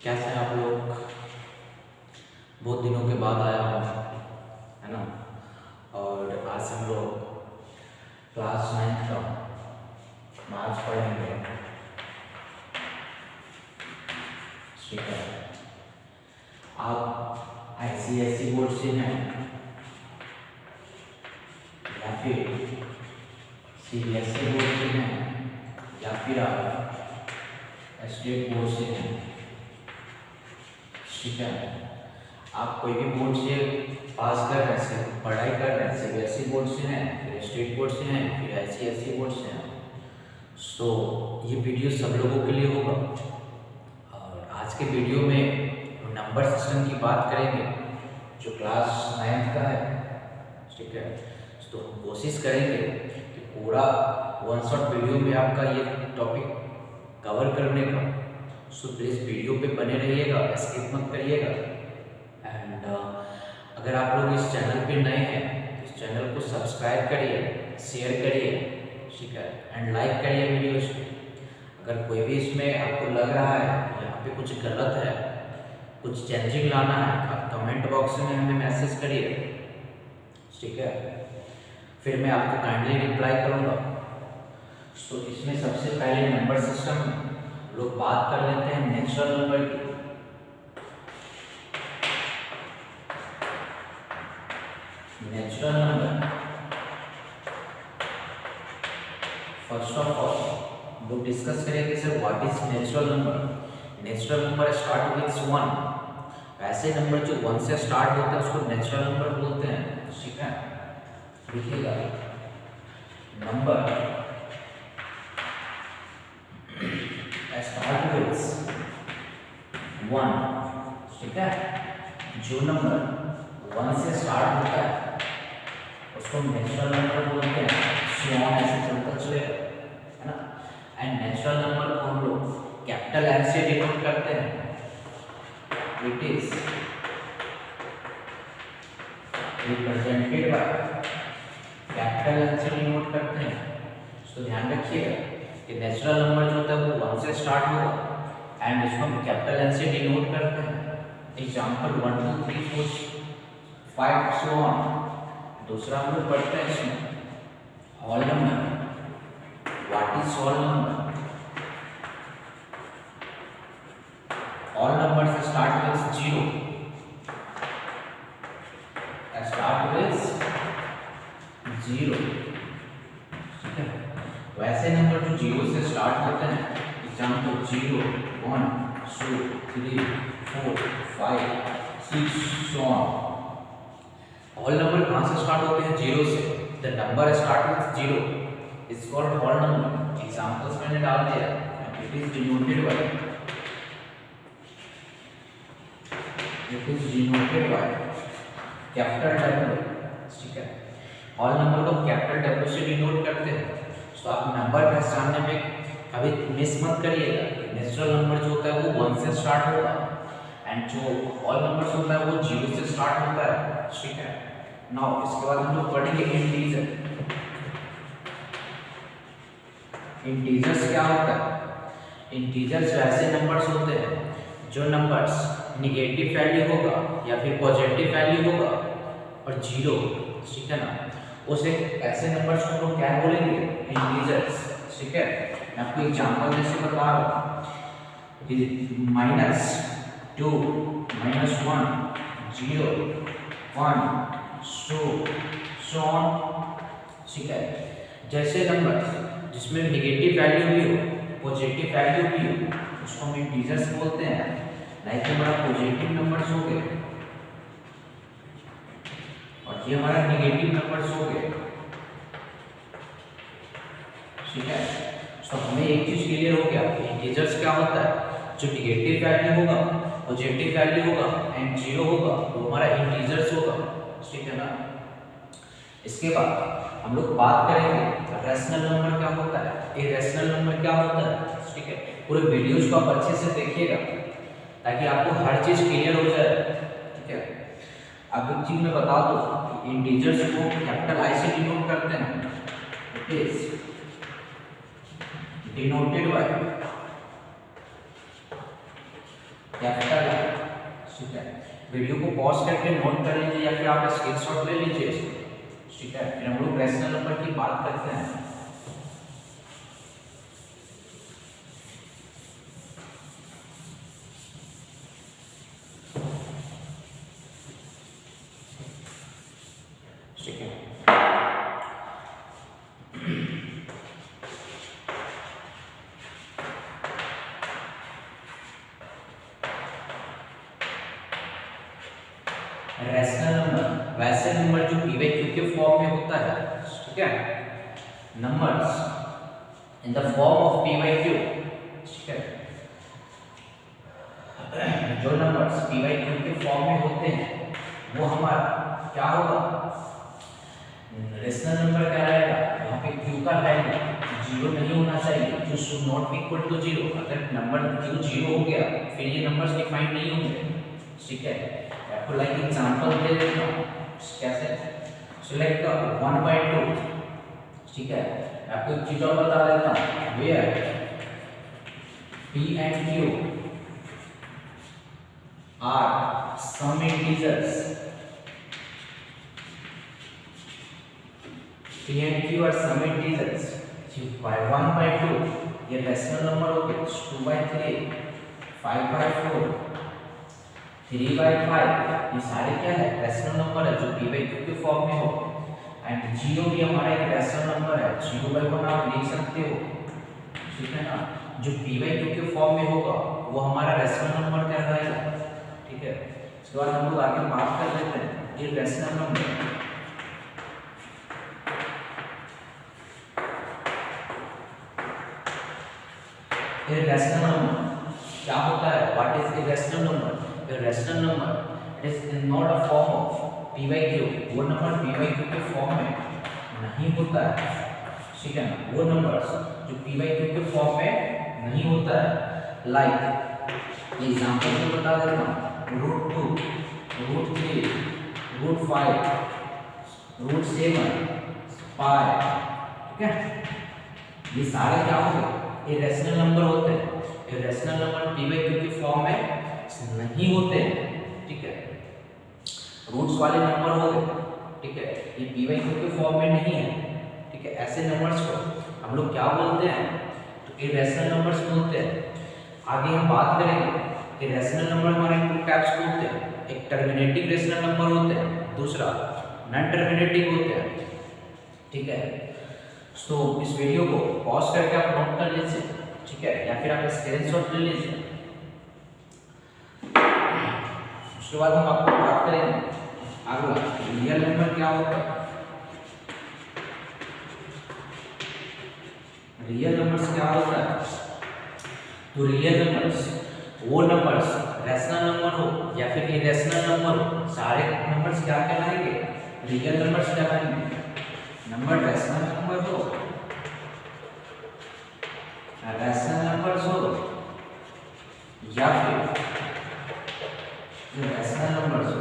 कैसे हैं आप लोग? बहुत दिनों के बाद आया हूँ, है ना। और आज हम लोग क्लास 9 का मैथ्स पढ़ेंगे, ठीक है। आप ICSE बोर्ड से हैं या फिर CBSE बोर्ड से हैं या फिर आप स्टेट बोर्ड से हैं, ठीक है। आप कोई भी बोर्ड से पास कर रहे हैं, पढ़ाई कर रहे हैं, CBSE बोर्ड से हैं, फिर स्टेट बोर्ड से हैं, फिर ICSE बोर्ड से हैं, तो ये वीडियो सब लोगों के लिए होगा। और आज के वीडियो में नंबर सिस्टम की बात करेंगे जो क्लास 9 का है, ठीक है। तो हम कोशिश करेंगे कि पूरा वन शॉट वीडियो में आपका ये टॉपिक कवर करने का, सो प्लीज़ वीडियो पे बने रहिएगा, स्किप मत करिएगा। एंड अगर आप लोग इस चैनल पे नए हैं तो इस चैनल को सब्सक्राइब करिए, शेयर करिए, ठीक है, एंड लाइक करिए वीडियोस को। अगर कोई भी इसमें आपको लग रहा है यहाँ पे कुछ गलत है, कुछ चेंजिंग लाना है, आप कमेंट बॉक्स में हमें मैसेज करिए, ठीक है, फिर मैं आपको काइंडली रिप्लाई करूँगा। तो इसमें सबसे पहले नंबर सिस्टम लोग बात कर लेते हैं नेचुरल नंबर की। Natural number, first of all लोग डिस्कस करेंगे sir what is natural number. Natural number start with 1। ऐसे नंबर जो 1 से स्टार्ट होते हैं उसको नेचुरल नंबर बोलते हैं, ठीक है। देखिएगा, नंबर स्टार्ट विथ 1, ठीक है। जो नंबर 1 से स्टार्ट होता है उसको नेचुरल नंबर बोलते हैं। सो ऑन ऐसे चलता चलेगा, है ना। एंड नेचुरल नंबर को हम लोग कैपिटल एन से डिनोट करते हैं। It is represented by capital N से डिनोट करते हैं। तो ध्यान रखिएगा कि नेचुरल नंबर जो होता है वो 1 से स्टार्ट होगा एंड इसको हम कैपिटल एन से डिनोट करते हैं। Example 1 2 3 4 5 so on. दूसरा हम लोग पढ़ते हैं इसमें whole number. What is whole number? Whole number से स्टार्ट विथ 0, स्टार्ट विथ 0, ठीक है। वैसे नंबर जो 0 से स्टार्ट होते हैं, example 0 1 2 3 4 5 6 so on. Whole number कहाँ से स्टार्ट होते हैं? 0 से। The number start with 0 is called whole number. Examples मैंने डाल दिया। It is denoted by capital W, ठीक है। होल नंबर को कैपिटल W से डिनोट करते हैं। तो आप नंबर पहचानने में कभी मिस मत करिएगा। नेचुरल नंबर जो होता है वो 1 से स्टार्ट होगा एंड जो होल नंबर होता है वो 0 से स्टार्ट होता है, ठीक है। नाउ इसके बाद हम लोग पढ़ेंगे इंटीजर। इंटीजर्स क्या होता है? इंटीजर्स वैसे नंबर्स होते हैं जो नंबर्स निगेटिव वैल्यू होगा या फिर पॉजिटिव वैल्यू होगा और 0, ठीक है ना। उसे ऐसे नंबर्स को हम लोग क्या बोलेंगे? इंटीजर्स, ठीक है। मैं आपको एग्जांपल जैसे बता रहा हूँ, -2 -1 0 1 2 सो ऑन, ठीक है। जैसे नंबर जिसमें निगेटिव वैल्यू भी हो, पॉजिटिव वैल्यू भी हो, उसको हम इंटीजर्स बोलते हैं। लाइक हमारा पॉजिटिव नंबर्स हो गए और ये हमारा निगेटिव नंबर्स हो गए, ठीक है। तो हमें एक चीज क्लियर हो गया, इंटीजर्स क्या होता है? जो निगेटिव वैल्यू होगा, पॉजिटिव वैल्यू होगा एंड 0 होगा वो हमारा इंटीजर्स होगा, ठीक है ना। इसके बाद हम लोग बात करेंगे रैशनल नंबर क्या होता है, इरेशनल नंबर क्या होता है, ठीक है। पूरे वीडियोस को आप अच्छे से देखिएगा ताकि आपको हर चीज क्लियर हो जाए, ठीक है। अब एक चीज मैं बता दूं कि इंटीजर्स को कैपिटल आई से डिनोट करते हैं। It is denoted by capital I, ठीक है। वीडियो को पॉज करके नोट कर लीजिए या फिर आप स्क्रीनशॉट ले लीजिए इसको, ठीक है। फिर हम लोग रैशनल नंबर की बात करते हैं। ठीक है, रैशनल नंबर वैसे नंबर जो पी बाई क्यू के फॉर्म में होता है, ठीक है। Numbers in the form of P by Q, ठीक है। जो नंबर्स पी बाई क्यू के फॉर्म में होते हैं वो हमारा क्या होगा, रैशनल नंबर क्या रहेगा। यहाँ पे क्यू का वैल्यू जीरो नहीं होना चाहिए, जो should not equal to zero. अगर नंबर क्यू जीरो हो गया फिर ये नंबर्स डिफाइन नहीं होंगे, ठीक है। आपको लाइक एग्जांपल दे देता हूँ कैसे। सिलेक्ट 1/2, ठीक है। आपको एक चीज और बता देता हूँ, where P and Q are some integers, P and Q are some integers, 1/2 ये रैशनल नंबर हो गए, 2/3, 5/4, 3/5, ये सारे क्या है, रैशनल नंबर है जो पी बाई क्यू के फॉर्म में हो। एंड 0 भी हमारा एक रैशनल नंबर है, 0/1 आप लिख सकते हो, ठीक है ना। जो पी बाई क्यू के फॉर्म में होगा वो हमारा रैशनल नंबर कहलाएगा, ठीक है। इसके बाद हम लोग आगे बात कर लेते हैं ये रैशनल नंबर। irrational number क्या होता है, what is irrational number। irrational number it is not a form of p by q, वो नंबर p by q के फॉर्म में नहीं होता है, ठीक है ना। वो नंबर्स जो p by q के फॉर्म में नहीं होता है, लाइक एग्जांपल में बता देता हूँ, √2, √3, √5, √7, पाई, ठीक है। ये सारे क्या होंगे, इरेशनल नंबर होते हैं। Irrational number p by q के फॉर्म में नहीं होते हैं, ठीक है। रूट्स वाले नंबर हो गए, ठीक है, ये p by q के फॉर्म में नहीं है, ठीक है। ऐसे नंबर्स को हम लोग क्या बोलते हैं, तो इरेशनल नंबर्स बोलते हैं। आगे हम बात करेंगे इरेशनल नंबर हमारे टू टाइप्स के होते हैं, एक टर्मिनेटिंग रेशनल नंबर होते हैं, दूसरा नॉन टर्मिनेटिंग होते हैं, ठीक है। तो इस वीडियो को पॉज करके आप नोट कर लीजिए, ठीक है, या फिर आप स्क्रीनशॉट ले लीजिए। उसके बाद हम आपको बात करेंगे अगला रियल नंबर क्या होता है। रियल नंबर्स क्या होता है, तो रियल नंबर्स वो नंबर्स रैशनल नंबर हो या फिर इरेशनल नंबर हो, सारे नंबर्स क्या कहलाएंगे, रियल नंबर्स कहलाएंगे। नंबर रैशनल नंबर हो, रैशनल नंबर्स हो या फिर रैशनल नंबर्स हो,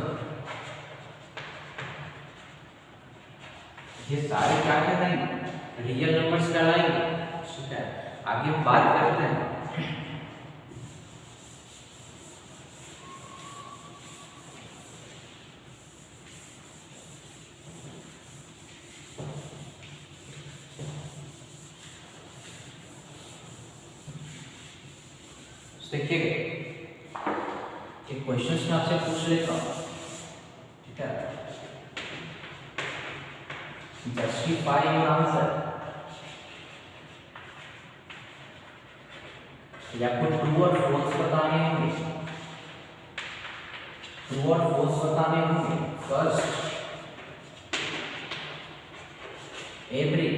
ये सारे क्या कहलाएंगे, रियल नंबर्स कहलाएंगे, ठीक है। आगे हम बात करते हैं देखिएगा एक क्वेश्चन में आपसे पूछ लेता हूँ, ठीक है। जस्टिफाई योर आंसर, आपको ट्रू और फॉल्स बताने होंगे, ट्रू और फॉल्स बताने होंगे। First, every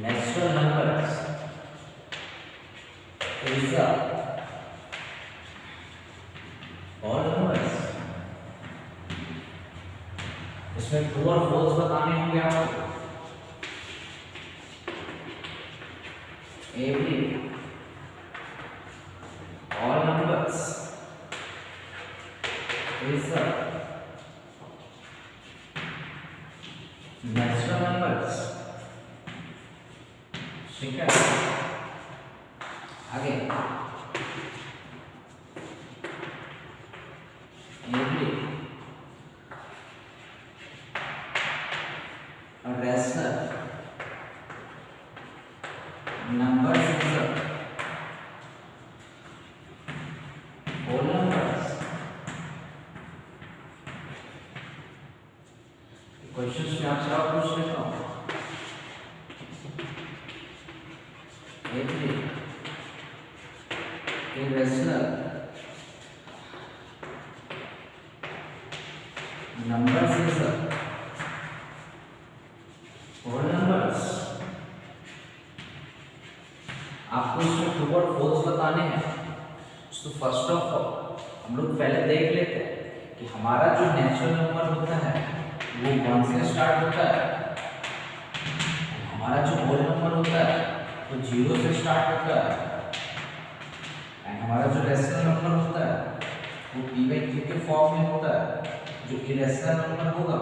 natural numbers is a all numbers। इसमें ट्रू और फॉल्स बताने होंगे आपको। Every all numbers is a natural numbers, ठीक है। आगे every rational numbers is a whole numbers. Questions में आपसे और पूछ लेता हूँ। every irrational numbers is a whole numbers। आपको इसमें ट्रू और फॉल्स बताने हैं। तो फर्स्ट ऑफ ऑल हम लोग पहले देख लेते हैं कि हमारा जो नेचुरल नंबर होता है वो 1 से स्टार्ट होता है, हमारा जो होल नंबर होता है वो 0 से स्टार्ट होता है, एंड हमारा जो रेशनल नंबर होता है वो p/q के फॉर्म में होता है। जो इरेशनल नंबर होगा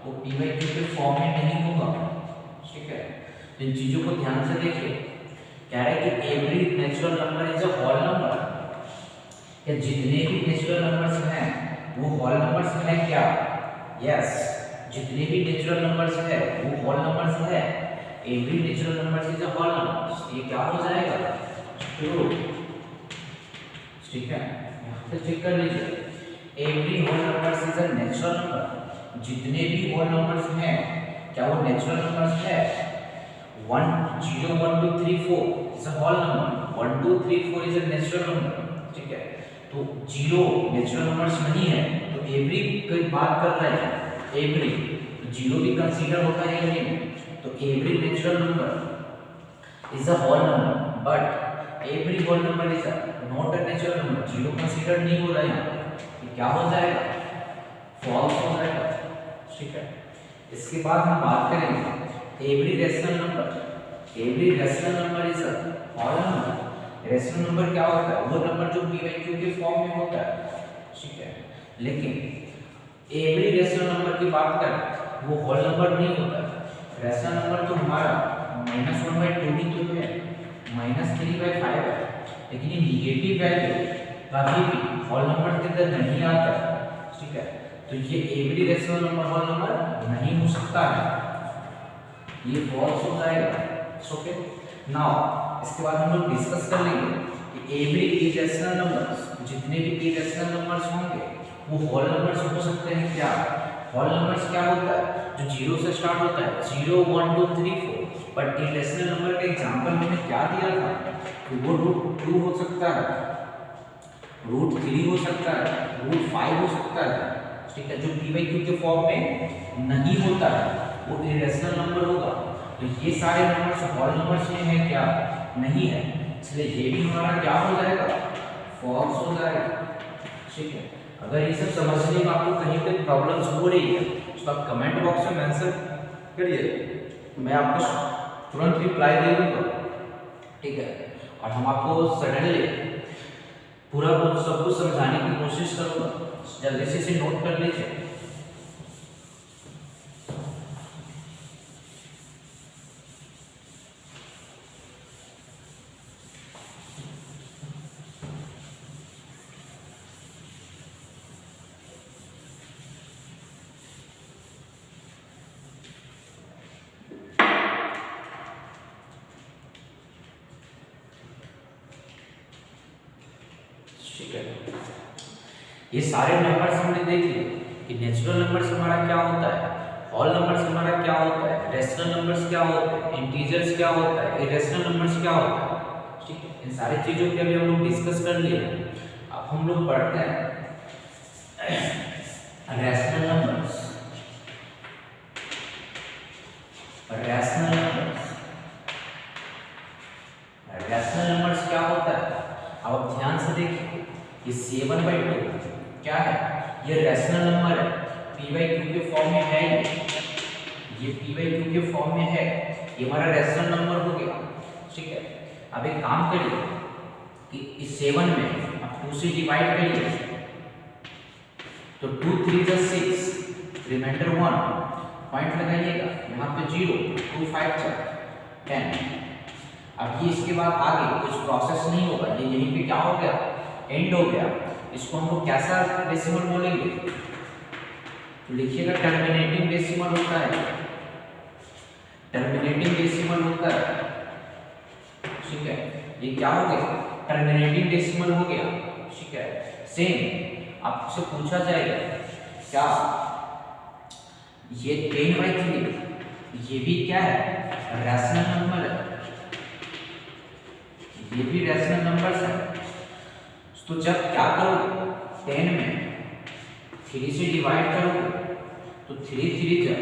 वो p/q के फॉर्म में नहीं होगा। ठीक है, तो इन चीजों को ध्यान से देखिए। कह रहा है कि every natural number is a whole number, या जितने भी नेचुरल नंबर्स हैं वो होल नंबर्स हैं क्या? यस, जितने भी नेचुरल नंबर्स है वो होल नंबर्स है। Every natural numbers is a whole numbers, ये क्या हो जाएगा? ट्रू। ठीक है, यहाँ पे चेक कर लीजिए। Every whole numbers is a natural number, जितने भी होल नंबर्स हैं क्या वो नेचुरल नंबर्स है? 1 0 1 2 3 4 is a whole number, 1 2 3 4 is a natural number. ठीक है, तो 0 नेचुरल नंबर्स नहीं है, तो एवरी की बात कर रहे हैं। एवरी तो 0 भी कंसीडर होता है या नहीं? तो every natural number is a whole number, but every whole number is not a natural number. 0 consider नहीं हो रहा है, ये क्या हो जाएगा? फॉल्स हो जाएगा। ठीक है, इसके बाद हम बात करेंगे every rational number. Every rational number is a whole number. Rational number क्या होता है? वो नंबर जो p/q के फॉर्म में होता है। ठीक है, लेकिन एवरी रेशनल नंबर की बात करें वो होल नंबर नहीं होता। रेशनल नंबर तो हमारा -1/2 ही तो है, -3/5 है, लेकिन ये निगेटिव वैल्यू कभी भी होल नंबर के अंदर नहीं आता। ठीक है, तो ये every rational number whole number नहीं हो सकता है, ये फॉल्स हो जाएगा। ओके, नाउ इसके बाद हम लोग डिस्कस कर लेंगे कि एवरी इरेशनल नंबर्स, जितने भी इरेशनल नंबर्स होंगे वो होल नंबर्स हो सकते हैं क्या? होल नंबर्स क्या होता है? जो 0 से स्टार्ट होता है, 0 1 2 3 4। बट इरेशनल नंबर का एग्जांपल हमने क्या दिया था? वो √2 हो सकता है, √3 हो सकता है, √5 हो सकता है। ठीक है, जो p/q के फॉर्म में नहीं होता है वो इरेशनल नंबर होगा। तो ये सारे नंबर्स होल नंबर्स में है क्या? नहीं है, इसलिए ये भी हमारा क्या हो जाएगा? फॉल्स हो जाएगा। ठीक है, अगर ये सब समझने में आपको कहीं पे प्रॉब्लम्स हो रही है तो आप कमेंट बॉक्स में मेंशन करिए, मैं आपको तुरंत रिप्लाई दे दूंगा। ठीक है, और हम आपको सडनली पूरा सब कुछ समझाने की कोशिश करूंगा। जल्दी से इसे नोट कर लीजिए। ठीक है, ये सारे नंबर्स हमने देख लिए कि नेचुरल नंबर्स हमारा क्या होता है, होल नंबर्स हमारा क्या होता है, रेशनल नंबर्स क्या होते हैं, इंटीजर्स क्या होता है, इरेशनल नंबर्स क्या होता है। ठीक है, इन सारी चीजों के अभी हम लोग डिस्कस कर लिए। अब हम लोग पढ़ते हैं rational numbers. Rational numbers, rational numbers क्या होता है? अब आप ध्यान से देखिए, ये 7/2 क्या है? ये रेशनल नंबर है, p/q के फॉर्म में है, ये p/q के फॉर्म में है, ये हमारा रेशनल नंबर हो गया। ठीक है, अब एक काम करिए कि इस 7 में आप 2 से डिवाइड करिए, तो 2 3 6, रिमाइंडर 1, पॉइंट लगाइएगा, यहाँ पे 0 2 5 10। अब ये इसके बाद आगे कुछ प्रोसेस नहीं होगा, ये यहीं पे क्या हो गया, एंड हो गया। इसको हम लोग कैसा डेसिमल बोलेंगे, तो लिखिएगा टर्मिनेटिंग डेसिमल होता है, टर्मिनेटिंग डेसिमल होता है, ठीक है। ये क्या हो गया, टर्मिनेटिंग डेसिमल हो गया, ठीक है। सेम आपसे पूछा जाएगा क्या, ये 10/3 ये भी क्या है, रैशनल नंबर है, ये भी रैशनल नंबर्स है। तो जब क्या करोगे, 10 में 3 से डिवाइड करोगे तो 3 3 जब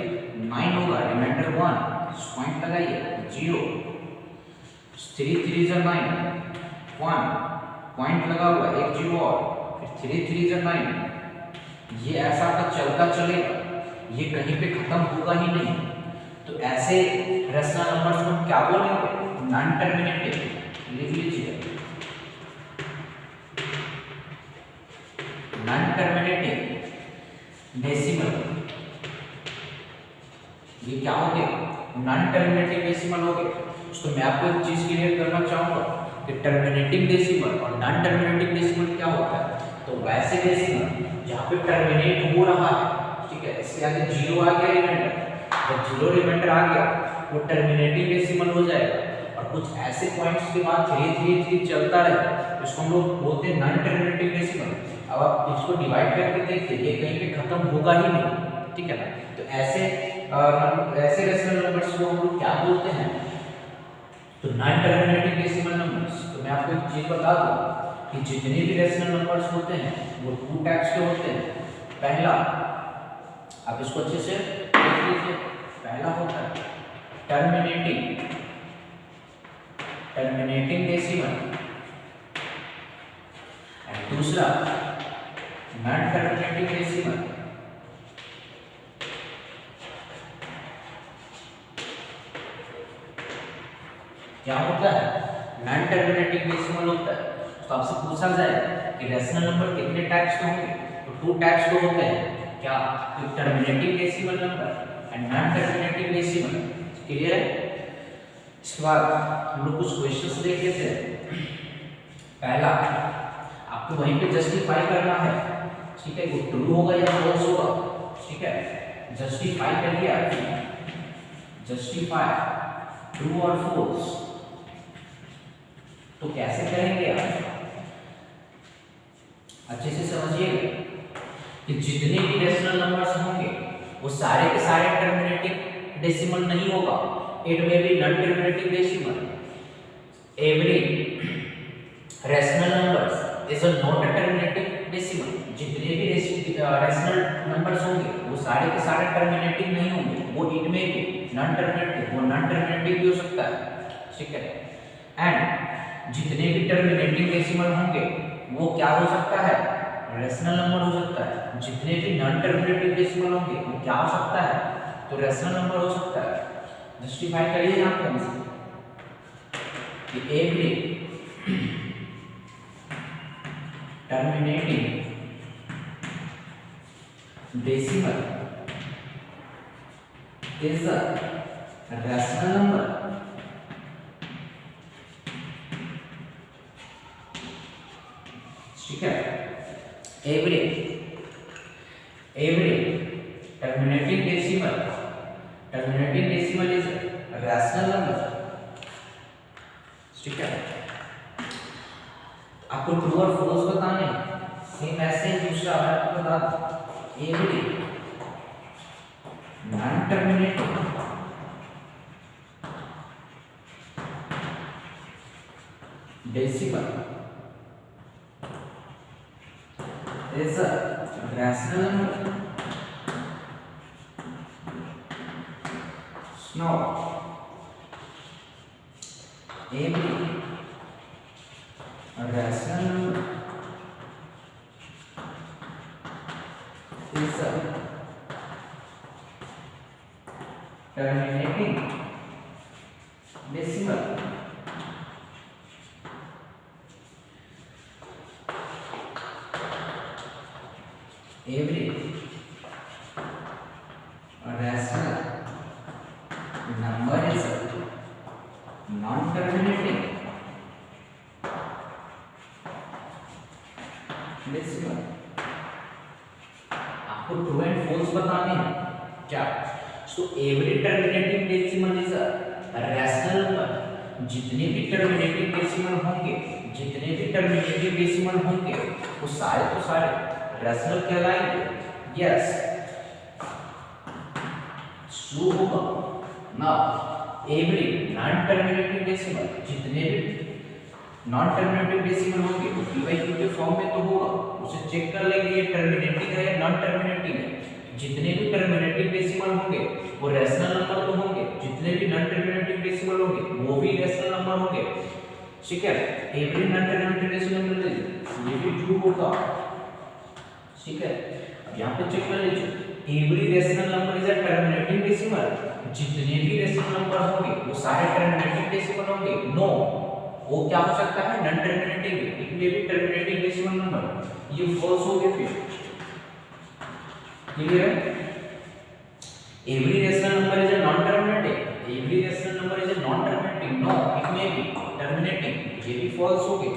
9 होगा, रिमाइंडर 1 पॉइंट लगाइए 0, 3 3 जब 9 1 पॉइंट लगा हुआ, एक 0 और फिर 3 3 जब 9, ये ऐसा आपका चलता चलेगा, ये कहीं पे खत्म होगा ही नहीं। तो ऐसे रैशनल नंबर्स को हम क्या बोलेंगे, नॉन टर्मिनेटिंग, लिख लीजिए नॉन टर्मिनेटिंग डेसिमल। ये क्या हो गया, नॉन टर्मिनेटिंग डेसिमल हो गया। तो मैं आपको एक चीज क्लियर करना चाहूंगा कि टर्मिनेटिंग डेसिमल और नॉन टर्मिनेटिंग डेसिमल क्या होता है। तो वैसे डेसिमल जहाँ पे टर्मिनेट हो रहा है, ठीक है, इसके आगे 0 आ गया रिमाइंडर, जब 0 रिमाइंडर आ गया वो टर्मिनेटिंग डेसिमल हो जाएगा। और कुछ ऐसे पॉइंट्स के बाद 3 3 3 चलता रहे, इसको हम लोग बोलते हैं नॉन टर्मिनेटिंग डेसिमल। अब आप इसको डिवाइड करके देखिए, ये कहीं पे खत्म होगा ही नहीं, ठीक है ना। तो ऐसे रैशनल नंबर्स को हम लोग क्या बोलते हैं, तो नॉन टर्मिनेटिंग डेसिमल नंबर्स। तो मैं आपको एक चीज बता दूं कि जितने भी रैशनल नंबर्स होते हैं वो 2 टाइप्स के होते हैं। पहला, आप इसको अच्छे से देख लीजिए, पहला होता है टर्मिनेटिंग डेसिमल, एंड दूसरा नॉन टर्मिनेटिंग डेसिमल। क्या होता है, नॉन टर्मिनेटिंग डेसिमल होता है। तो आपसे पूछा जाए कि रैशनल नंबर कितने टाइप्स के होंगे, तो 2 टाइप्स के होते हैं। क्या, terminating decimal number and non terminating decimal. Clear है। इसके बाद हम लोग कुछ क्वेश्चंस देख लेते हैं। पहला, आपको वहीं पे जस्टिफाई करना है, ठीक है, वो ट्रू होगा या फॉल्स होगा, ठीक है। जस्टिफाई करिए आप, जस्टिफाई ट्रू और फॉल्स। तो कैसे करेंगे आप, अच्छे से समझिएगा कि जितने भी रैशनल नंबर्स होंगे वो सारे के सारे टर्मिनेटिंग डेसिमल नहीं होगा, it may be non terminating decimal. Every rational numbers is not a terminating decimal. जितने भी रैशनल नंबर्स होंगे वो सारे के सारे टर्मिनेटिंग नहीं होंगे, वो इट में भी नॉन टर्मिनेटिंग, वो नॉन टर्मिनेटिंग भी हो सकता है, ठीक है। एंड जितने भी टर्मिनेटिंग डेसिमल होंगे वो क्या हो सकता है, रैशनल नंबर हो सकता है। जितने भी नॉन टर्मिनेटिंग डेसिमल होंगे वो क्या हो सकता है, तो रैशनल नंबर हो सकता है। जस्टिफाई करिए यहाँ पे कि every terminating decimal is a rational number ठीक है। Every terminating decimal is rational number, ठीक है। आपको ट्रू और फॉल्स बताने, सेम ऐसे ही दूसरा मैं आपको बता दूं, every non terminating decimal is a rational number. Now, every rational number is a terminating decimal. Every rational number is non terminating decimal. आपको ट्रू एंड फॉल्स बताने हैं क्या? So every terminating decimal is a rational number. जितने भी terminating decimal होंगे, जितने भी terminating decimal होंगे वो सारे तो सारे रैशनल कहलाएंगे। यस, सो होगा ना एवरी नॉन टर्मिनेटिंग डेसिमल, जितने भी नॉन टर्मिनेटिव डेसिमल होंगे तो p बाई q के फॉर्म में तो होगा, उसे चेक कर लेंगे ये टर्मिनेटिंग है या नॉन टर्मिनेटिंग है। जितने भी टर्मिनेटिव डेसिमल होंगे वो रैशनल नंबर तो होंगे, जितने भी नॉन टर्मिनेटिव डेसिमल होंगे वो भी रैशनल नंबर होंगे। ठीक है, एवरी नॉन टर्मिनेटिव डेसिमल ये भी ट्रू होगा। ठीक है, अब यहाँ पे चेक कर लीजिए every rational number is a terminating decimal. जितने भी रैशनल नंबर होंगे वो सारे टर्मिनेटिंग डेसिमल होंगे। नो, वो क्या हो सकता है? Non terminating, it may be terminating decimal number. ये फॉल्स हो गया। फिर क्लियर है? Every rational number is a non terminating, every rational number is a non terminating. No, it may be terminating, ये भी फॉल्स हो गया।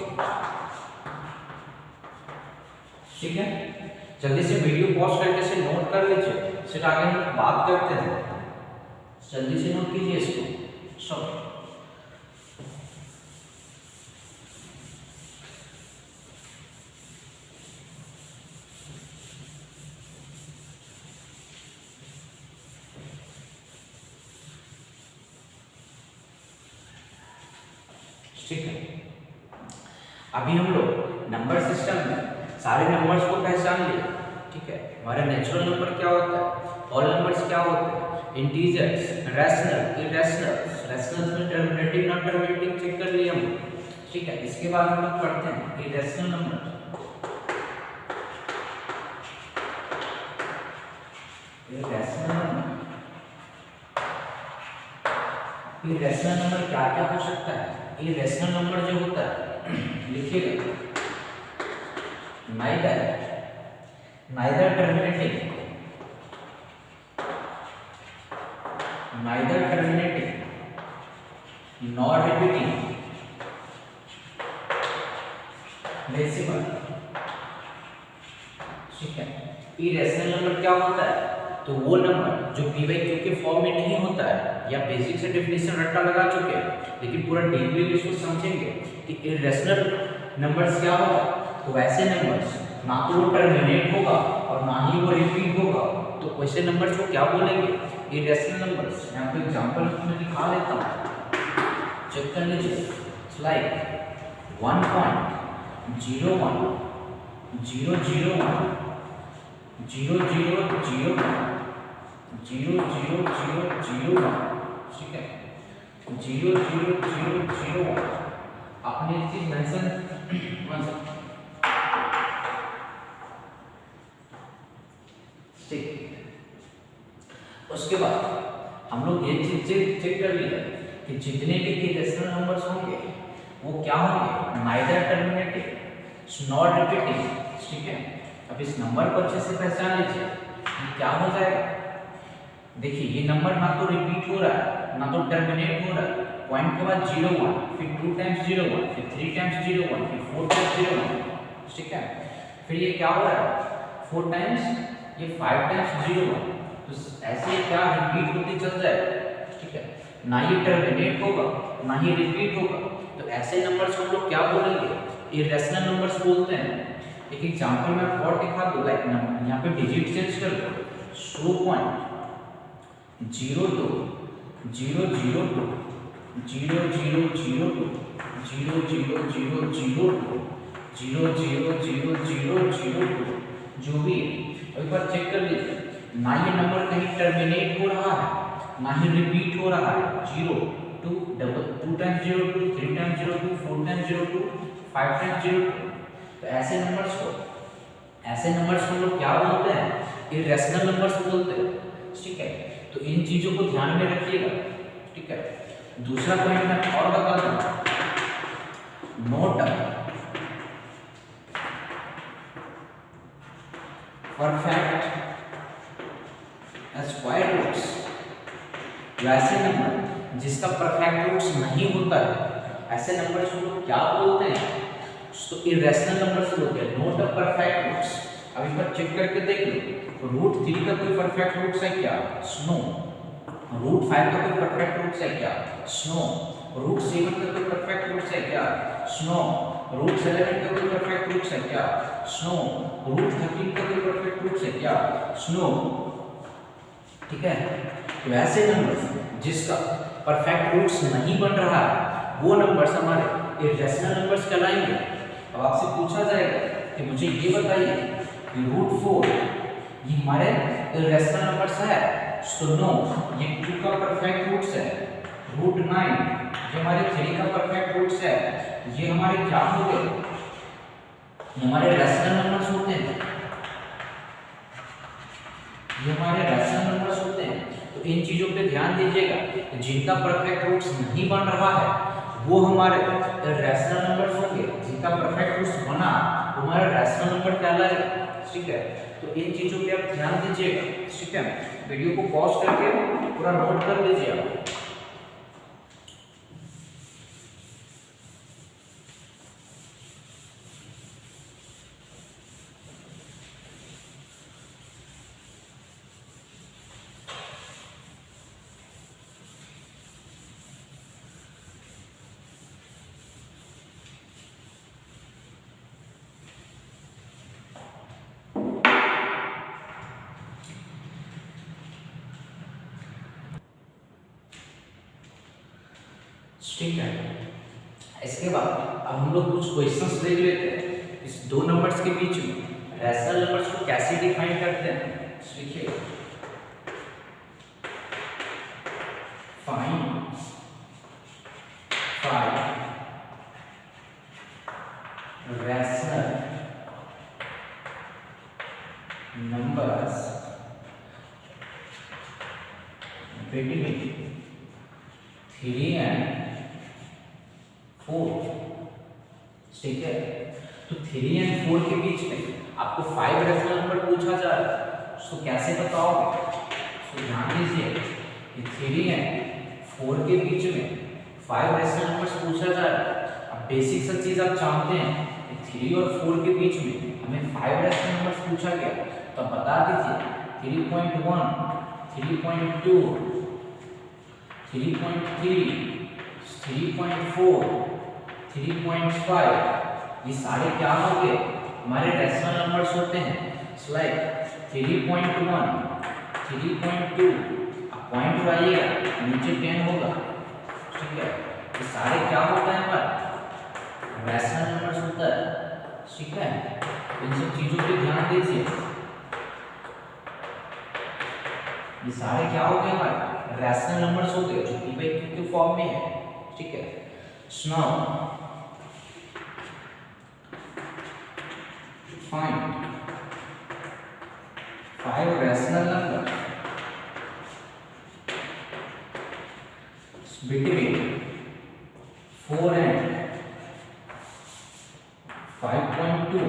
ठीक है, जल्दी से वीडियो पॉज करके से नोट कर लीजिए, फिर आगे हम बात करते हैं। जल्दी से नोट कीजिए इसको सब। ठीक है, अभी हम लोग नंबर सिस्टम में सारे नंबर्स को पहचान लिए। ठीक है, हमारे नेचुरल नंबर क्या होता है, ऑल नंबर्स क्या होते हैं, इंटीजर्स, रैशनल, इरैशनल। रैशनल में टर्मिनेटिंग नॉन टर्मिनेटिंग चेक कर लिए हम। ठीक है, इसके बाद हम लोग पढ़ते हैं irrational number. Irrational number, irrational number क्या क्या हो सकता है? इरैशनल नंबर जो होता है लिखिएगा, neither terminating, not repeating decimal. ठीक है, इरैशनल नंबर क्या होता है? तो वो नंबर जो p बाई q के फॉर्म में नहीं होता है, या बेसिक से डेफिनेशन रट्टा लगा चुके हैं, लेकिन पूरा डीपली इसको समझेंगे कि इरैशनल नंबर्स क्या होगा। तो वैसे नंबर्स ना तो वो टर्मिनेट होगा और ना ही वो रिपीट होगा, तो वैसे नंबर्स को क्या बोलेंगे? Irrational numbers. यहाँ पे एग्जांपल में दिखा देता हूँ, चेक कर लीजिए। लाइक 1.01 001 0001 0001। ठीक है, 0001 आपने एक चीज मेंशन ठीक। उसके बाद हम लोग ये चीज चेक कर लिया कि जितने भी इरैशनल नंबर्स होंगे वो क्या होंगे? Neither terminating not repeating. ठीक है, अब इस नंबर को अच्छे से पहचान लीजिए, ये क्या हो जाएगा? देखिए ये नंबर ना तो रिपीट हो रहा है ना तो टर्मिनेट हो रहा है। पॉइंट के बाद 01, फिर 2 टाइम्स 01, फिर 3 टाइम्स 01, फिर 4 टाइम्स 01। ठीक है, फिर ये क्या हो रहा है? 4 टाइम्स, ये 5 टाइम्स 01। तो ऐसे क्या रिपीट होते चल जाएगा। ठीक है, ना ये टर्मिनेट होगा ना ही रिपीट होगा, तो ऐसे नंबर्स को हम लोग क्या बोलेंगे? इरैशनल नंबर्स बोलते हैं। एक एग्जांपल मैं और दिखा दूं, लाइक यहाँ पे डिजिट चेंज कर दो, 0.02 002 0002 0002 000002 जो भी है, एक बार चेक कर लीजिए। ना ये नंबर कहीं टर्मिनेट हो रहा है ना ही रिपीट हो रहा है। 0 2 टाइम्स 02, 3 टाइम्स 02, 4 टाइम्स 02, 5 टाइम्स 02। तो ऐसे नंबर्स को हम लोग क्या बोलते हैं? इरैशनल नंबर्स बोलते हैं। ठीक है, तो इन चीजों को ध्यान में रखिएगा। ठीक है, दूसरा पॉइंट मैं और बता दूं, नोट परफेक्ट स्क्वायर रूट्स वैसे नंबर जिसका परफेक्ट रूट्स नहीं होता है, ऐसे नंबर्स को लोग क्या बोलते हैं? तो इरेशनल नंबर्स बोलते हैं, नॉट अ परफेक्ट रूट्स। अब एक बार चेक करके देख लो, रूट 3 का कोई परफेक्ट रूट्स है क्या? नो। रूट 5 का कोई परफेक्ट रूट्स है क्या? नो। रूट 7 का कोई परफेक्ट रूट्स है क्या? नो। रूट 11 का कोई परफेक्ट रूट्स है क्या? नो। रूट 13 का कोई परफेक्ट रूट्स है क्या? नो। ठीक है, तो ऐसे नंबर्स जिसका परफेक्ट रूट्स नहीं बन रहा है वो नंबर्स हमारे इरेशनल नंबर्स कहलाएंगे। अब आपसे पूछा जाएगा कि मुझे ये बताइए कि रूट 4 ये हमारे इरेशनल नंबर्स है? तो नो, ये 2 का परफेक्ट रूट्स है। रूट 9 ये हमारे 3 का परफेक्ट रूट्स है। ये हमारे क्या हो गए? ये हमारे रैशनल नंबर्स होते हैं, ये हमारे रैशनल नंबर्स होते हैं। तो इन चीजों पे ध्यान दीजिएगा, जिनका परफेक्ट रूट्स नहीं बन रहा है वो हमारे रैशनल नंबर्स होंगे, जिनका परफेक्ट रूट्स बना वो हमारा रैशनल नंबर कहलाएगा। ठीक है, तो इन चीजों पे आप ध्यान दीजिएगा। ठीक है, वीडियो को पॉज करके पूरा नोट कर लीजिए आप। ठीक है, इसके बाद अब हम लोग कुछ क्वेश्चंस देख लेते हैं इस दो नंबर्स के बीच में रैशनल नंबर्स को कैसे डिफाइन करते हैं। देखिए, find 5 rational numbers between 3 and 4। ठीक है, तो 3 and 4 के बीच में आपको 5 रैशनल नंबर पूछा जा रहा है, तो कैसे बताओगे? तो ध्यान दीजिए कि 3 and 4 के बीच में 5 रैशनल नंबर्स पूछा जा रहा है। अब बेसिक सा चीज आप जानते हैं कि 3 और 4 के बीच में हमें 5 रैशनल नंबर्स पूछा गया, तो बता दीजिए 3.1, 3.2, 3.3, 3.4, 3.5, ये सारे क्या होंगे? हमारे रैशनल नंबर्स होते हैं। लाइक 3.1, 3.2, अब पॉइंट लगाइएगा, नीचे 10 होगा। ठीक है, ये सारे क्या होता है? हमारा रैशनल नंबर्स होता है। ठीक है, इन सब चीजों पे ध्यान दीजिए। ये सारे क्या हो गए? हमारे रैशनल नंबर्स हो गए जो p/q के फॉर्म में है। ठीक है, now find 5 rational numbers between 4 and 5.2।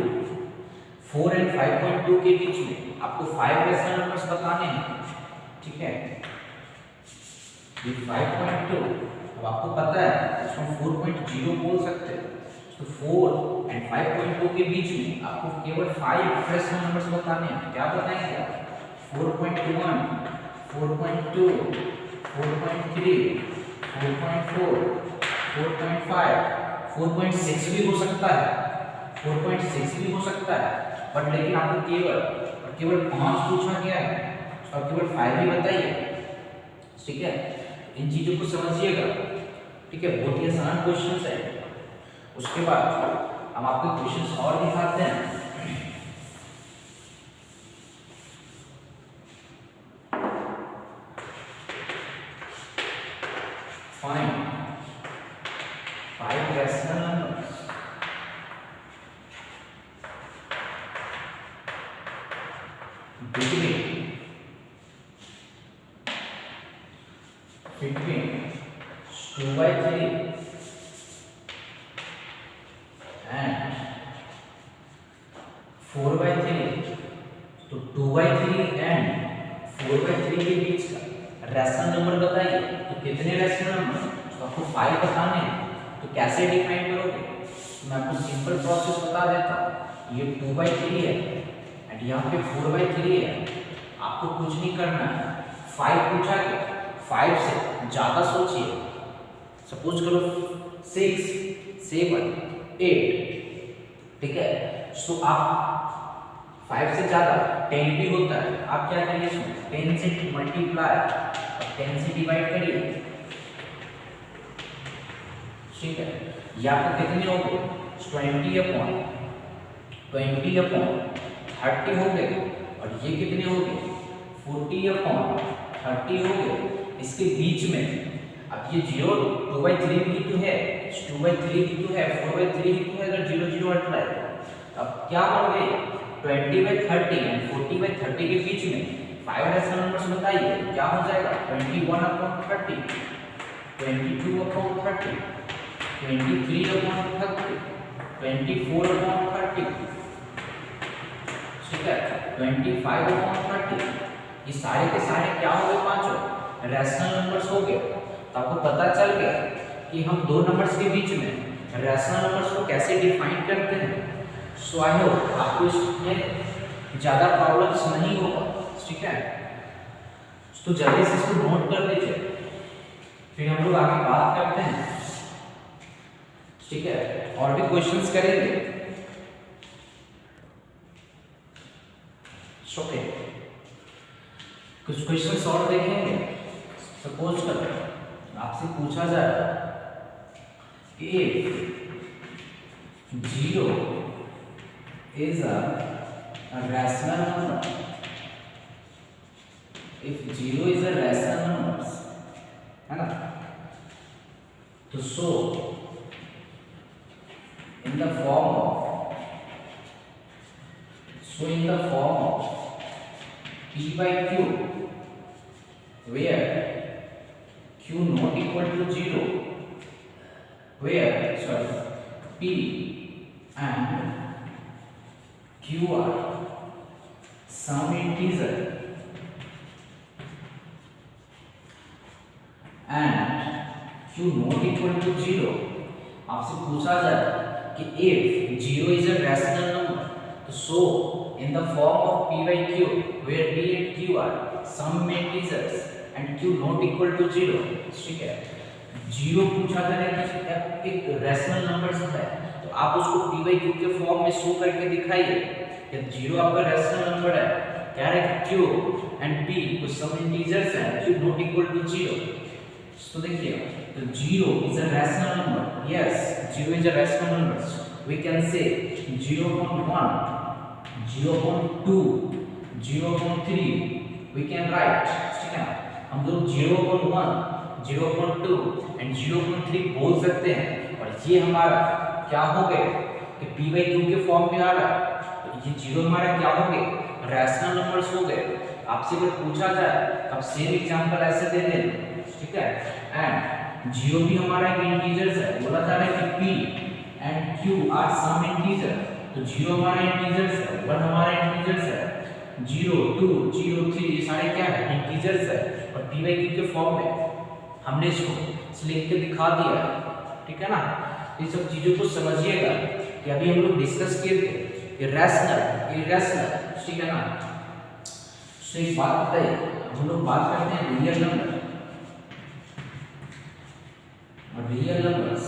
4 and 5.2 के बीच में आपको 5 रैशनल नंबर्स बताने हैं। ठीक है, ये 5.2, अब आपको पता है इसको 4.0 बोल सकते हैं। तो 4 and 5.2 के बीच में आपको केवल 5 रैशनल नंबर्स बताने हैं। क्या बताएंगे आप? 4.1, 4.2, 4.3, 4.4, 4.5, 4.6 भी हो सकता है, 4.6 भी हो सकता है, बट लेकिन आपको केवल 5 पूछा गया है, तो आप केवल 5 ही बताइए। ठीक है, इन चीजों को समझिएगा। ठीक है, बहुत ही आसान क्वेश्चंस है। उसके बाद हम आपको क्वेश्चंस और दिखाते हैं। Find 5 rational numbers between 2/3 and 4/3। तो 2/3 and 4/3 के बीच का रैशनल नंबर बताइए, तो कितने रैशनल नंबर, तो आपको 5 बताने हैं, तो कैसे डिफाइन करोगे? तो मैं आपको सिंपल प्रोसेस बता देता हूँ। ये 2/3 है एंड यहाँ पे 4/3 है। आपको कुछ नहीं करना है, 5 पूछा गया, 5 से ज़्यादा सोचिए, सपोज करो 6, 7, 8, ठीक है। सो आप 5 से ज़्यादा 10 भी होता है, आप क्या करिए इसमें 10 से मल्टीप्लाई और 10 से डिवाइड करिए, ठीक है। या तो कितने हो गए 20/30 हो गए, और ये कितने हो गए 40/30 हो गए। इसके बीच में अब ये 0 2/3 भी तो है, 2/3 भी तो है, 4/3 भी तो है, अगर 0 0 हट रहा है अब क्या बन गए 20/30 एंड 40/30 के बीच में 5 रैशनल नंबर्स बताइए, क्या हो जाएगा 21/30, 22/30, 23/30, 24/30, ठीक है, 25/30। ये सारे के सारे क्या हो गए, पांचों रैशनल नंबर्स हो गए। तो आपको पता चल गया कि हम दो नंबर्स के बीच में रैशनल नंबर्स को कैसे डिफाइन करते हैं। सो आई होप आपको इसमें ज़्यादा प्रॉब्लम्स नहीं होगा, ठीक है। तो जल्दी से इसको नोट कर लीजिए, फिर हम लोग आगे बात करते हैं, ठीक है। और भी क्वेश्चंस करेंगे, ओके। कुछ क्वेश्चंस और देखेंगे। सपोज करो आपसे पूछा जाए कि 0 is a rational number, if 0 is a rational number, है ना, तो so in the form of p by q, where q not equal to 0, where p and q are some integer and q not equal to 0, आपसे पूछा जाए कि if 0 is a rational number, so in the form of p by q, where p and q are some integers and q not equal to 0, ठीक है। 0 पूछा जाए कि एक रैशनल नंबर है, तो आप उसको p by q के फॉर्म में शो करके दिखाइए कि 0 आपका रैशनल नंबर है, कह रहे हैं कि q and p को सम इंटीजर्स हैं, q not equal to 0। तो देखिए, तो 0 is a rational number, yes 0 is a rational number, we can say 0.1, 0.2, 0.3 we can write, ठीक है। हम लोग 0.1, 0.2 एंड 0.3 बोल सकते हैं, और ये हमारा क्या हो गए कि p by q के फॉर्म में आ रहा है, तो ये 0 हमारा क्या हो गए रैशनल नंबर्स हो गए। आपसे अगर पूछा जाए तो आप सेम एग्जांपल ऐसे दे दें, ठीक है। एंड 0 भी हमारा एक इंटीजर्स है, बोला जा रहा है कि p and q are some integer, तो 0 हमारा इंटीजर्स है, 1 हमारा इंटीजर्स है, 0 2 0 3 ये सारे क्या है इंटीजर्स है, और p by q के फॉर्म में हमने इसको लिख के दिखा दिया, ठीक है ना। ये सब चीजों को समझिएगा कि अभी हम लोग डिस्कस किए थे कि रैशनल इरेशनल, ठीक है ना। तो एक बात बताइए, हम लोग बात करते हैं रियल नंबर, रियल नंबर्स।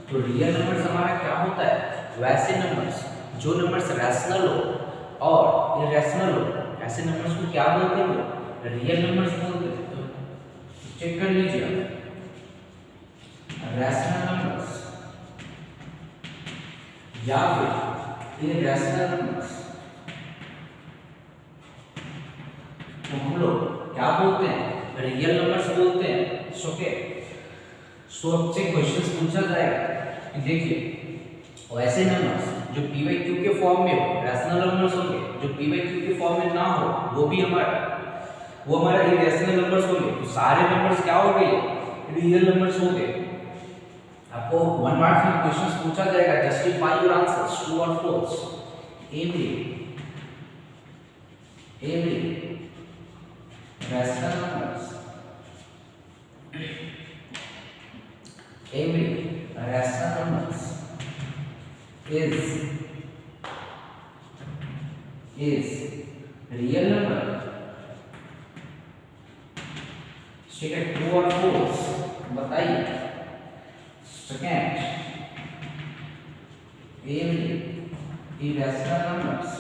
तो रियल नंबर्स हमारा क्या होता है, वैसे नंबर्स जो नंबर्स रैशनल हो और इरेशनल हो, ऐसे नंबर्स को क्या बोलते हैं, रियल नंबर्स बोलते हैं। तो चेक कर लीजिए, रैशनल नंबर्स या फिर इरेशनल नंबर्स तो हम लोग क्या बोलते हैं, रियल नंबर्स बोलते हैं। ओके, सो आपसे क्वेश्चंस पूछा जाएगा कि देखिए वैसे नंबर्स जो p by q के फॉर्म में हो रैशनल नंबर्स होंगे, जो p by q के फॉर्म में ना हो वो हमारा इरेशनल नंबर्स होंगे। तो सारे नंबर्स क्या हो गए, रियल नंबर्स हो गए। आपको 1 मार्क्स में क्वेश्चंस पूछा जाएगा, जस्टिफाई योर आंसर्स ट्रू और false. Every rational numbers every rational numbers is real number, ठीक है, ट्रू और फॉल्स बताइए। Second, every irrational numbers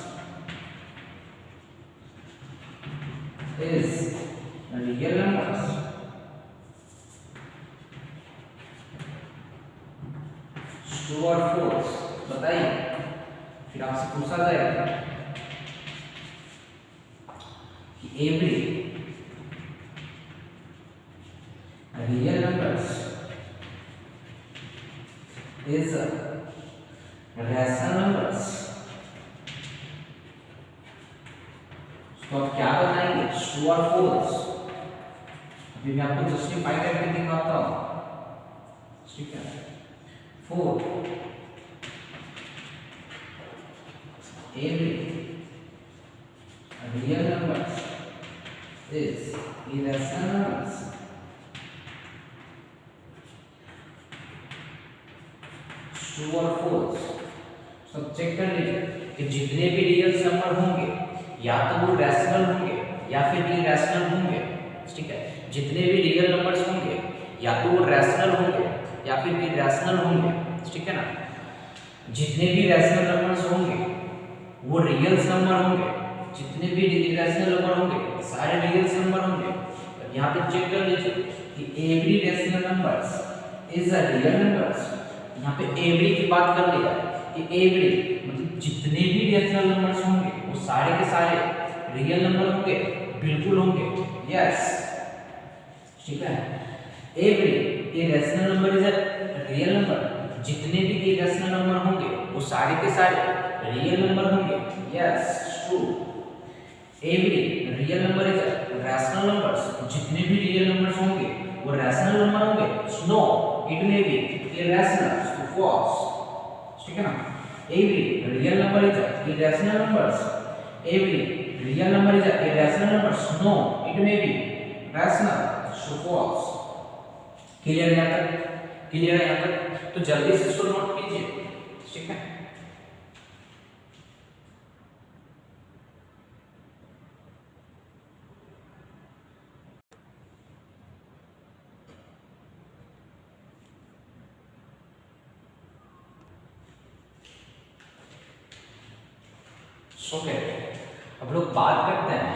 is real numbers, true और फॉल्स बताइए। फिर आपसे पूछा जाएगा कि every real numbers is rational numbers, तो आप क्या बताएंगे, ट्रू और फॉल्स। अभी मैं आपको जस्टिफाई करके दिखाता हूं, ठीक है। 4 every real numbers is irrational numbers, true और फॉल्स। सब चेक कर लीजिए कि जितने भी रियल नंबर होंगे या तो वो रैशनल होंगे या फिर इरैशनल होंगे, ठीक है। जितने भी रियल नंबर्स होंगे या तो वो रैशनल होंगे या फिर इरैशनल होंगे, ठीक है ना। जितने भी रैशनल नंबर्स होंगे वो रियल नंबर होंगे, जितने भी इरैशनल नंबर होंगे सारे रियल नंबर होंगे। यहाँ पे चेक कर लीजिए कि every rational numbers is a real numbers. यहाँ पे एवरी की बात कर लिया कि एवरी मतलब जितने भी रैशनल नंबर्स होंगे वो सारे के सारे रियल नंबर होंगे, बिल्कुल होंगे, यस, ठीक है। Every irrational number is a real number, जितने भी इरैशनल नंबर होंगे वो सारे के सारे रियल नंबर होंगे, yes, true. Every real number is a rational numbers, जितने भी रियल नंबर्स होंगे वो रैशनल नंबर होंगे, no it may be irrational, so false, ठीक है ना। every real number is a irrational numbers, every real number is a irrational numbers, no it may be rational, so false। Clear है यहाँ तक, clear है यहाँ तक, तो जल्दी से इसको नोट कीजिए, ठीक है। ओके, अब लोग बात करते हैं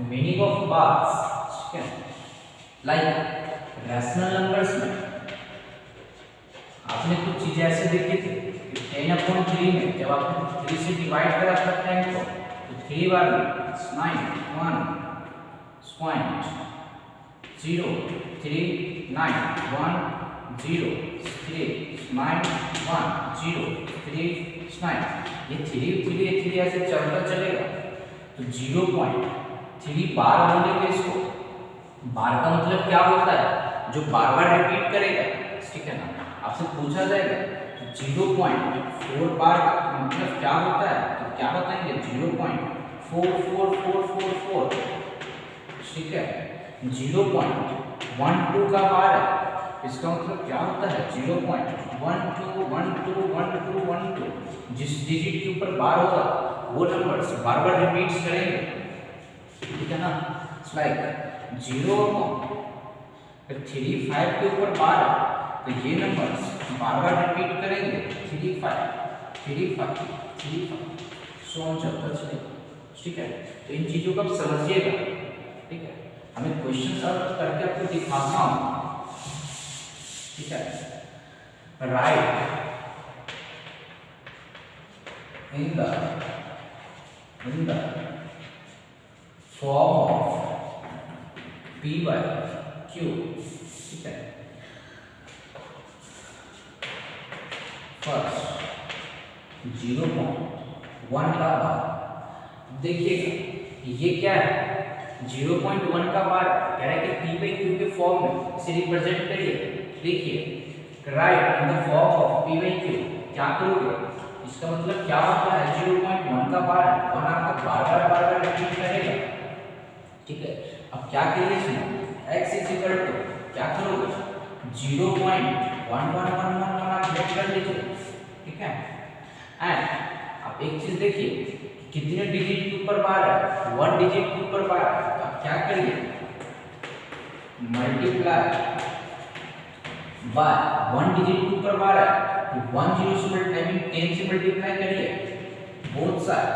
मीनिंग ऑफ बार्स, ठीक है। लाइक रैशनल नंबर्स में आपने कुछ चीजें ऐसे देखी थी कि 10/3 में जब आपने 3 से डिवाइड करा था 10 को, तो 3 बार में 9 1 पॉइंट 0 3 9 1 0 3 9 1 0 3 9, ये 3 ऐसे चलता चलेगा। तो 0.3 बार बोलेंगे इसको। बार का मतलब क्या होता है, जो बार बार रिपीट करेगा, ठीक है ना। आपसे पूछा जाएगा 0.4 बार का मतलब क्या होता है, तो क्या बताएंगे 0.4444, ठीक है। 0.12 का बार है, इसका मतलब क्या होता है 0.12121212। जिस डिजिट के ऊपर बार होगा वो नंबर्स बार बार रिपीट्स करेंगे, ठीक है ना। लाइक 0.35 के ऊपर बार है तो ये नंबर्स बार बार रिपीट करेंगे 35 35 35, सो ऑन चलता चलेगा, ठीक है। तो इन चीजों को आप समझिएगा, ठीक है। हमें क्वेश्चन सॉल्व करके आपको दिखाता हूँ, ठीक है। Right in the form of p by q, ठीक है। फर्स्ट 0.1 का बार, देखिएगा ये क्या है 0.1 का बार कह रहा है कि p by q के फॉर्म में इसे रिप्रेजेंट करिए। देखिए right in the form of p by q, क्या करोगे, इसका मतलब क्या होता है 0.1 का बार है, 1 आपका बार बार रिपीट करेगा, ठीक है। अब क्या करिए इसमें x क्या करोगे 0.1111 आप लेट कर लीजिए, ठीक है। एंड आप एक चीज देखिए कितने डिजिट के ऊपर बार है, 1 डिजिट के ऊपर बार है, तो आप क्या करिए मल्टीप्लाई बाय 1 डिजिट के ऊपर बार है तो 1 0 से मल्टीप्लाई 10 से मल्टीप्लाई करिए बोथ साइड,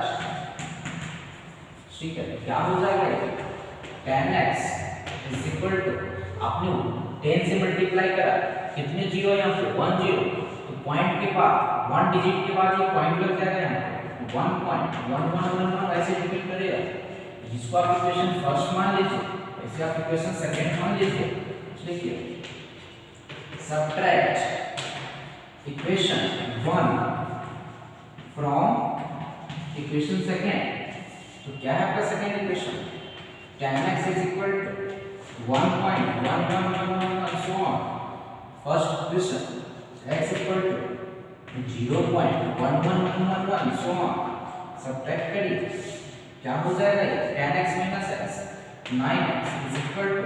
ठीक है। क्या हो जाएगा 10x इज इक्वल टू आपने 10 से मल्टीप्लाई करा, कितने जीरो यहाँ पे 1 0, तो पॉइंट के बाद 1 डिजिट के बाद ये पॉइंट लग जाएगा यहाँ पे 1.1111 ऐसे रिपीट करेगा। जिसको आप इक्वेशन फर्स्ट मान लीजिए ऐसे आप इक्वेशन सेकंड मान लीजिए। देखिए subtract equation 1 from equation second, तो क्या है आपका second equation 10x is equal to 1.1111 so on. First equation x equal to 0.1111 so on. Subtract करिए क्या हो जाएगा 10x minus x 9x is equal to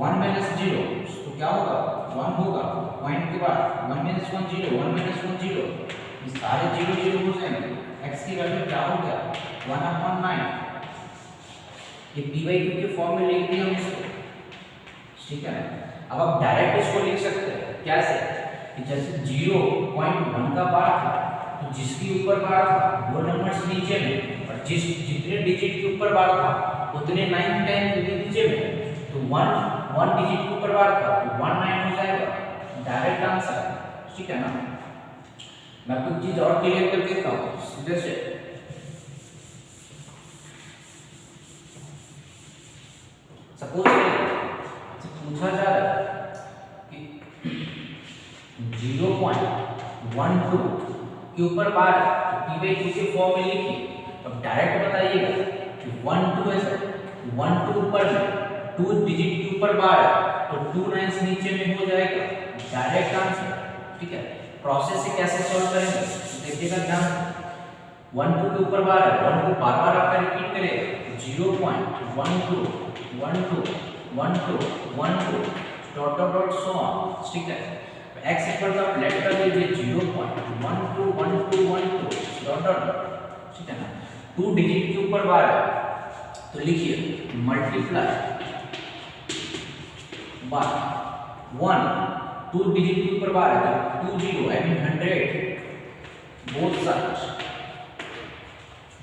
1 minus 0, तो क्या होगा 1 होगा पॉइंट के बाद 1 minus 1 0, 1 minus 1 0, ये सारे 0 0 हो जाएंगे। x की वैल्यू क्या हो गया 1/9, ये p/q के फॉर्म में लिख दिया हम इसको, ठीक है। अब आप डायरेक्ट इसको लिख सकते हैं कैसे कि जैसे 0.1 का बार था तो जिसके ऊपर बार था वो नंबर्स नीचे में, और जितने डिजिट के ऊपर बार था उतने 9 10 नीचे में, तो 1 डिजिट के ऊपर बार था तो 1 9 हो जाएगा डायरेक्ट आंसर, ठीक है ना। मैं कुछ चीज और क्लियर कर देता हूँ। जैसे सपोज पूछा जा रहा है कि 0.12 के ऊपर बार है तो p/q के फॉर्म में लिखिए। अब डायरेक्ट बताइएगा कि 1 2 ऐसा 1 2 ऊपर में 2 डिजिट के ऊपर बार है तो 2 9 नीचे में हो जाएगा डायरेक्ट आंसर, ठीक है। प्रोसेस से कैसे सॉल्व करेंगे देखिएगा ध्यान। 1 2 के ऊपर बार है, 1 2 बार-बार आपका रिपीट करेगा 0.12 1 2 1 2 1 2 dot dot dot so on, ठीक है। x इक्वल टू आप लेट कर लीजिए 0.121212 डॉट डॉट, ठीक है ना। 2 डिजिट के ऊपर बार है तो लिखिए मल्टीप्लाई बाय 1, 2 डिजिट के ऊपर बार है तो 2 0 आई मीन 100 बोथ साइड्स,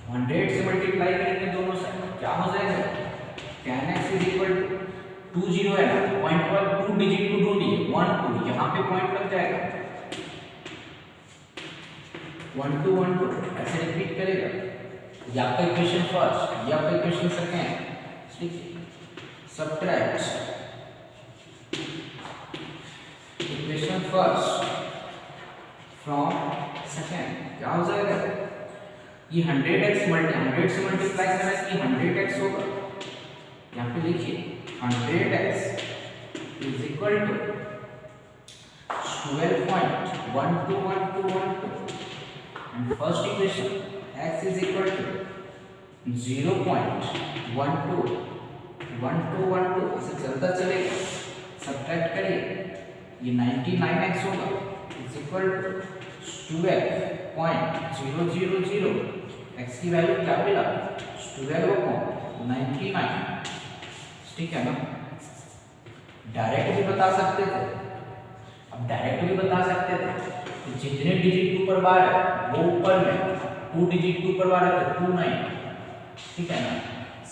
100 से मल्टीप्लाई करेंगे दोनों साइड, क्या हो जाएगा 10x इज इक्वल टू 2 0 है ना, पॉइंट पर 2 डिजिट को ढूंढिए 1 2, यहाँ पे पॉइंट लग जाएगा 1 2 1 2 ऐसे रिपीट करेगा। ये आपका इक्वेशन फर्स्ट, ये आपका इक्वेशन सेकंड, ठीक है। Subtract equation first from second, क्या हो जाएगा ये 100x 100 से मल्टीप्लाई करना है कि 100x होगा, यहाँ पे लिखिए 100x is equal to 12.1212 and first equation x is equal to 0.1212 इसे चलता चलेगा। सब्ट्रैक्ट करिए ये 99x होगा इज इक्वल टू 12.000, x की वैल्यू क्या मिला 12.99, ठीक है ना। डायरेक्ट भी बता सकते थे, अब डायरेक्ट भी बता सकते थे कि जितने डिजिट के ऊपर बार है वो ऊपर में 2 डिजिट के ऊपर बार है तो 2 9, ठीक है ना।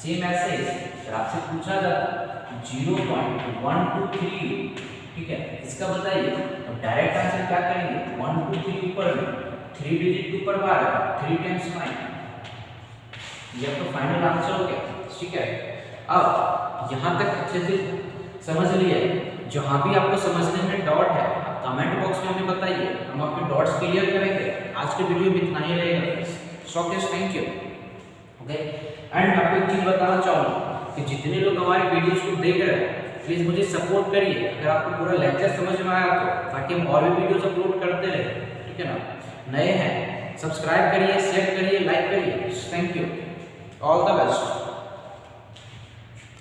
सेम ऐसे अगर आपसे पूछा जाता 0.123, ठीक है, इसका बताइए, तो डायरेक्ट आंसर क्या करेंगे 1 2 3 ऊपर में 3 डिजिट के ऊपर बार है 3 टाइम्स 9, ये तो फाइनल आंसर हो गया, ठीक है। अब यहाँ तक अच्छे से समझ लिया, जहाँ भी आपको समझने में डाउट है आप कमेंट बॉक्स में हमें बताइए, हम आपके डाउट्स क्लियर करेंगे। आज के वीडियो में इतना ही रहेगा, so thank you, okay. And आपको एक चीज़ बताना चाहूँगा कि जितने लोग हमारे वीडियोस को देख रहे हैं प्लीज़ मुझे सपोर्ट करिए, अगर आपको पूरा लेक्चर समझ में आया तो, ताकि हम और भी वीडियोस अपलोड करते रहें, ठीक है ना। नए हैं सब्सक्राइब करिए, शेयर करिए, लाइक करिए, thank you, all the best.